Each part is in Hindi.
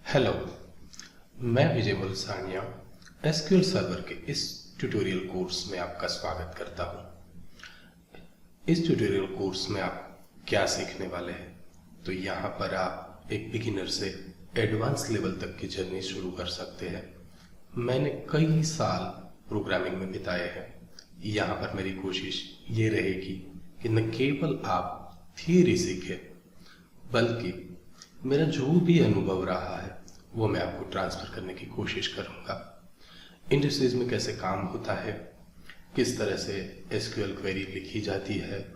हेलो, मैं विजय मुलसानिया एसक्यूएल सर्वर के इस ट्यूटोरियल कोर्स में आपका स्वागत करता हूं। इस ट्यूटोरियल कोर्स में आप क्या सीखने वाले हैं? तो यहाँ पर आप एक बिगिनर से एडवांस लेवल तक की जर्नी शुरू कर सकते हैं। मैंने कई साल प्रोग्रामिंग में बिताए हैं। यहाँ पर मेरी कोशिश ये रहेगी कि न केवल आप थियरी सीखें, बल्कि मेरा जो भी अनुभव रहा है वो मैं आपको ट्रांसफर करने की कोशिश करूंगा। इंडस्ट्रीज में कैसे काम होता है, किस तरह से एसक्यूएल क्वेरी लिखी जाती है,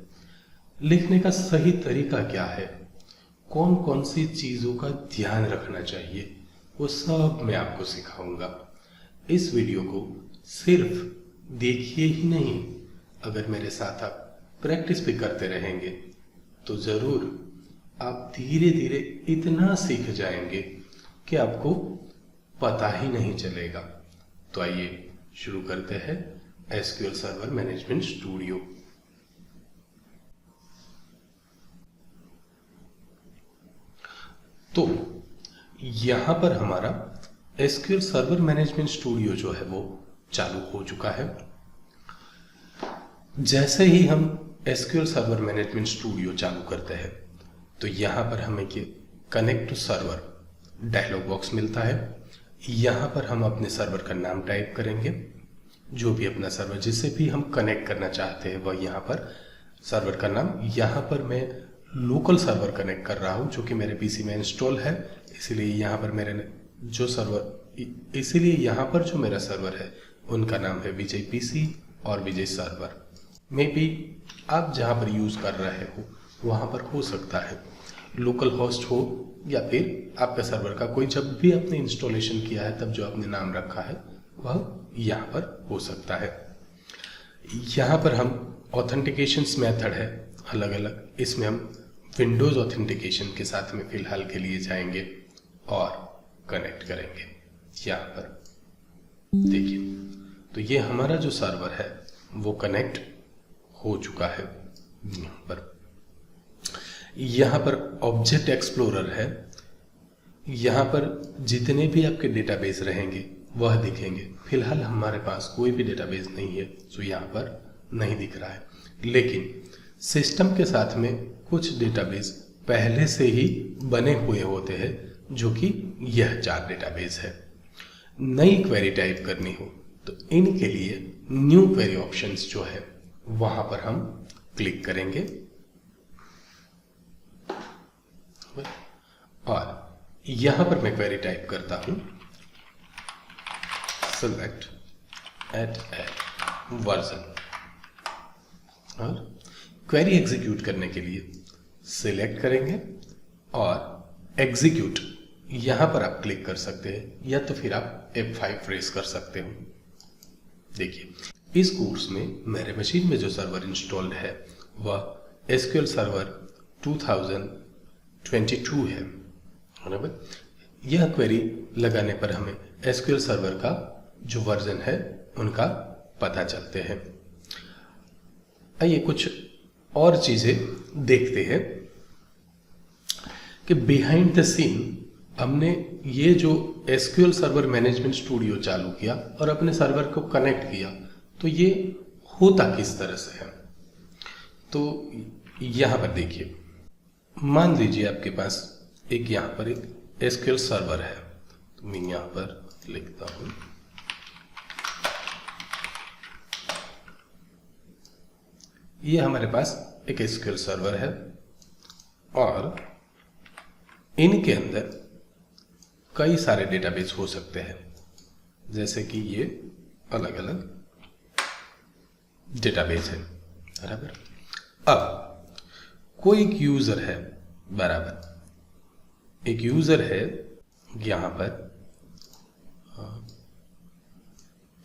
लिखने का सही तरीका क्या है, कौन कौन सी चीज़ों का ध्यान रखना चाहिए, वो सब मैं आपको सिखाऊंगा। इस वीडियो को सिर्फ देखिए ही नहीं, अगर मेरे साथ आप प्रैक्टिस भी करते रहेंगे तो ज़रूर आप धीरे धीरे इतना सीख जाएंगे कि आपको पता ही नहीं चलेगा। तो आइए शुरू करते हैं एसक्यूएल सर्वर मैनेजमेंट स्टूडियो। तो यहां पर हमारा एसक्यूएल सर्वर मैनेजमेंट स्टूडियो जो है वो चालू हो चुका है। जैसे ही हम एसक्यूएल सर्वर मैनेजमेंट स्टूडियो चालू करते हैं तो यहाँ पर हमें ये connect to server dialog box मिलता है। यहाँ पर हम अपने सर्वर का नाम टाइप करेंगे, जो भी अपना सर्वर जिससे भी हम कनेक्ट करना चाहते हैं वह यहाँ पर सर्वर का नाम। यहाँ पर मैं लोकल सर्वर कनेक्ट कर रहा हूँ जो कि मेरे पीसी में इंस्टॉल है, इसीलिए यहाँ पर यहाँ पर जो मेरा सर्वर है उनका नाम है विजय पीसी और विजय सर्वर। मे बी आप जहाँ पर यूज़ कर रहे हो वहाँ पर हो सकता है लोकल होस्ट हो, या फिर आपका सर्वर का कोई जब भी आपने इंस्टॉलेशन किया है तब जो आपने नाम रखा है वह यहाँ पर हो सकता है। यहाँ पर हम ऑथेंटिकेशंस मेथड है अलग अलग, इसमें हम विंडोज़ ऑथेंटिकेशन के साथ में फ़िलहाल के लिए जाएंगे और कनेक्ट करेंगे। यहाँ पर देखिए, तो ये हमारा जो सर्वर है वो कनेक्ट हो चुका है। यहाँ पर ऑब्जेक्ट एक्सप्लोरर है, यहाँ पर जितने भी आपके डेटाबेस रहेंगे वह दिखेंगे। फिलहाल हमारे पास कोई भी डेटाबेस नहीं है जो यहाँ पर नहीं दिख रहा है, लेकिन सिस्टम के साथ में कुछ डेटाबेस पहले से ही बने हुए होते हैं, जो कि यह 4 डेटाबेस है। नई क्वेरी टाइप करनी हो तो इनके लिए न्यू क्वेरी ऑप्शंस जो है वहाँ पर हम क्लिक करेंगे और यहां पर मैं क्वेरी टाइप करता हूं select at a वर्जन, और क्वेरी एग्जीक्यूट करने के लिए सिलेक्ट करेंगे और एग्जीक्यूट यहां पर आप क्लिक कर सकते हैं, या तो फिर आप F5 प्रेस कर सकते हो। देखिए, इस कोर्स में मेरे मशीन में जो सर्वर इंस्टॉल्ड है वह एसक्यूएल सर्वर 2022 है, बराबर। यह क्वेरी लगाने पर हमें एसक्यूएल सर्वर का जो वर्जन है उनका पता चलते हैं। आइए कुछ और चीजें देखते हैं कि बिहाइंड द सीन हमने ये जो एसक्यूएल सर्वर मैनेजमेंट स्टूडियो चालू किया और अपने सर्वर को कनेक्ट किया तो ये होता किस तरह से है। तो यहां पर देखिए, मान लीजिए आपके पास एक यहाँ पर एक एसक्यूएल सर्वर है, तो मैं यहाँ पर लिखता हूँ ये हमारे पास एक एसक्यूएल सर्वर है और इनके अंदर कई सारे डेटाबेस हो सकते हैं, जैसे कि ये अलग अलग डेटाबेस है, बराबर। अब कोई एक यूजर है, बराबर, एक यूजर है यहां पर,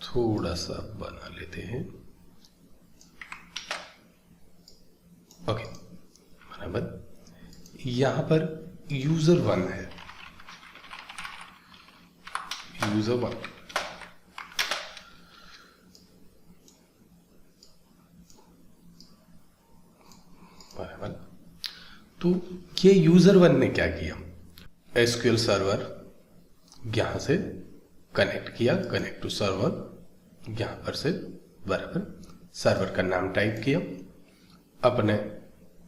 थोड़ा सा बना लेते हैं, ओके, बराबर। यहां पर यूजर 1 है, यूजर 1, बराबर। तो ये यूजर 1 ने क्या किया, एसक्यूएल सर्वर यहां से कनेक्ट किया, कनेक्ट टू सर्वर, यहां पर से बराबर सर्वर का नाम टाइप किया, अपने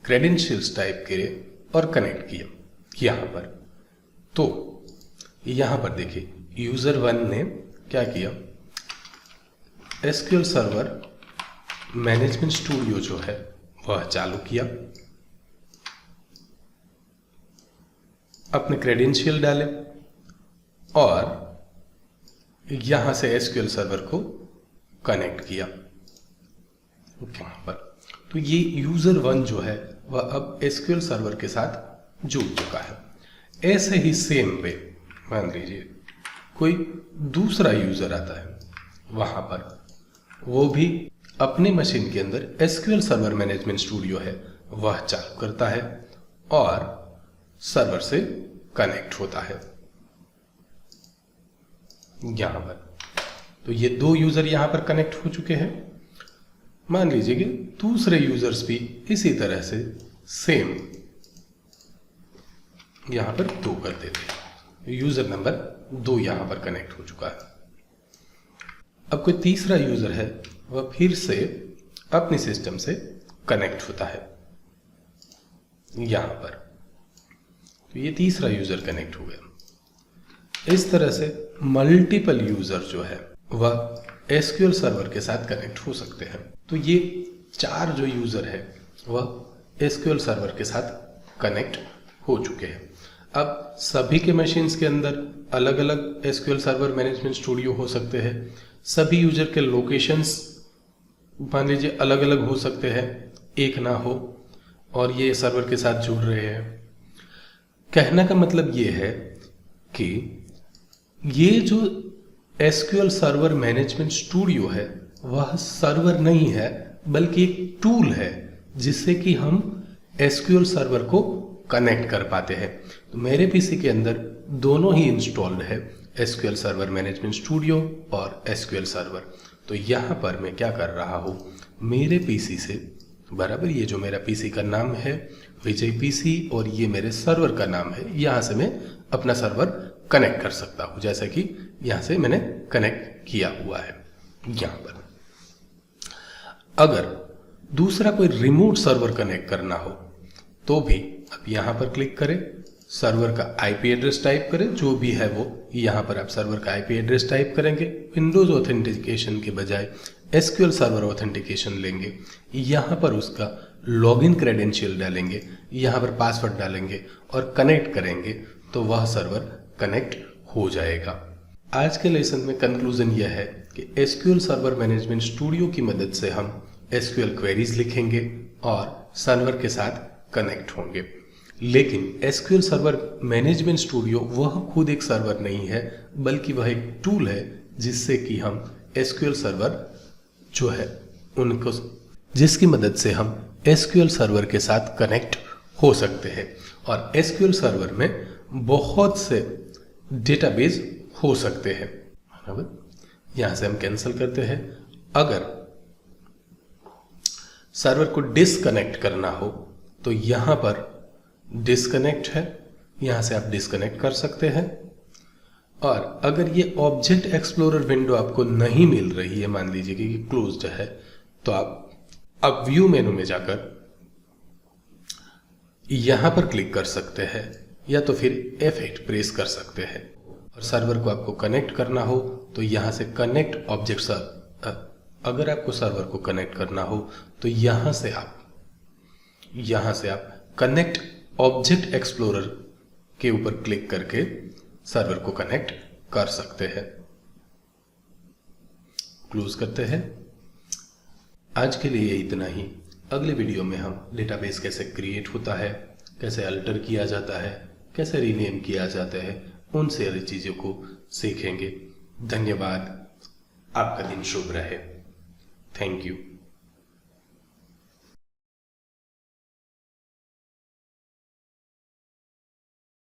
क्रेडेंशियल्स टाइप किए और कनेक्ट किया यहां पर। तो यहां पर देखिए यूजर 1 ने क्या किया, एसक्यूएल सर्वर मैनेजमेंट स्टूडियो जो है वह चालू किया, अपने क्रेडेंशियल डाले और यहां से एसक्यूएल सर्वर को कनेक्ट किया यहां पर। तो ये यूजर 1 जो है वह अब एसक्यूएल सर्वर के साथ जुड़ चुका है। ऐसे ही सेम वे मान लीजिए कोई दूसरा यूजर आता है, वहां पर वो भी अपनी मशीन के अंदर एसक्यूएल सर्वर मैनेजमेंट स्टूडियो है वह चालू करता है और सर्वर से कनेक्ट होता है यहां पर। तो ये 2 यूजर यहां पर कनेक्ट हो चुके हैं। मान लीजिए कि दूसरे यूजर्स भी इसी तरह से सेम यहां पर 2 कर देते हैं। यूजर नंबर 2 यहां पर कनेक्ट हो चुका है। अब कोई तीसरा यूजर है वह फिर से अपने सिस्टम से कनेक्ट होता है यहां पर। तो ये तीसरा यूजर कनेक्ट हो गया। इस तरह से मल्टीपल यूजर जो है वह एसक्यूएल सर्वर के साथ कनेक्ट हो सकते हैं। तो ये 4 जो यूजर है वह एसक्यूएल सर्वर के साथ कनेक्ट हो चुके हैं। अब सभी के मशीन्स के अंदर अलग अलग एसक्यूएल सर्वर मैनेजमेंट स्टूडियो हो सकते हैं। सभी यूजर के लोकेशंस मान लीजिए अलग अलग हो सकते हैं, एक ना हो, और ये सर्वर के साथ जुड़ रहे हैं। कहने का मतलब ये है कि ये जो एसक्यूएल सर्वर मैनेजमेंट स्टूडियो है वह सर्वर नहीं है बल्कि एक टूल है जिससे कि हम एसक्यूएल सर्वर को कनेक्ट कर पाते हैं। तो मेरे पीसी के अंदर दोनों ही इंस्टॉल्ड है, एसक्यूएल सर्वर मैनेजमेंट स्टूडियो और एसक्यूएल सर्वर। तो यहाँ पर मैं क्या कर रहा हूँ, मेरे पीसी से बराबर ये जो मेरा पीसी का नाम है विजय पीसी और ये मेरे सर्वर का नाम है, यहाँ से मैं अपना सर्वर कनेक्ट कर सकता हूँ, जैसा कि यहाँ से मैंने कनेक्ट किया हुआ है यहाँ पर। अगर दूसरा कोई रिमोट सर्वर कनेक्ट करना हो तो भी अब यहाँ पर क्लिक करें, सर्वर का आईपी एड्रेस टाइप करें, जो भी है वो यहाँ पर आप सर्वर का आईपी एड्रेस टाइप करेंगे। विंडोज ऑथेंटिकेशन के बजाय एसक्यूएल सर्वर ऑथेंटिकेशन लेंगे, यहाँ पर उसका लॉगिन क्रेडेंशियल डालेंगे, यहाँ पर पासवर्ड डालेंगे और कनेक्ट करेंगे तो वह सर्वर कनेक्ट हो जाएगा। आज के लेसन में कंक्लूजन यह है कि एसक्यूएल सर्वर मैनेजमेंट स्टूडियो की मदद से हम एसक्यूएल क्वेरीज लिखेंगे और सर्वर के साथ कनेक्ट होंगे। लेकिन एसक्यूएल सर्वर मैनेजमेंट स्टूडियो वह खुद एक सर्वर नहीं है बल्कि वह एक टूल है जिससे कि हम एसक्यूएल सर्वर जो है उनको जिसकी मदद से हम एसक्यूएल सर्वर के साथ कनेक्ट हो सकते हैं। और एसक्यूएल सर्वर में बहुत से डेटाबेस हो सकते हैं, बराबर। यहां से हम कैंसिल करते हैं। अगर सर्वर को डिस्कनेक्ट करना हो तो यहां पर डिस्कनेक्ट है, यहां से आप डिस्कनेक्ट कर सकते हैं। और अगर ये ऑब्जेक्ट एक्सप्लोरर विंडो आपको नहीं मिल रही है, मान लीजिए कि क्लोज्ड है, तो आप अब व्यू मेनू में जाकर यहां पर क्लिक कर सकते हैं या तो फिर F8 प्रेस कर सकते हैं। और सर्वर को आपको कनेक्ट करना हो तो यहां से कनेक्ट ऑब्जेक्ट, अगर आपको सर्वर को कनेक्ट करना हो तो यहां से आप कनेक्ट ऑब्जेक्ट एक्सप्लोरर के ऊपर क्लिक करके सर्वर को कनेक्ट कर सकते हैं। क्लोज करते हैं। आज के लिए इतना ही। अगले वीडियो में हम डेटाबेस कैसे क्रिएट होता है, कैसे अल्टर किया जाता है, कैसे रीनेम किया जाता है, उन सारी चीजों को सीखेंगे। धन्यवाद। आपका दिन शुभ रहे। Thank you.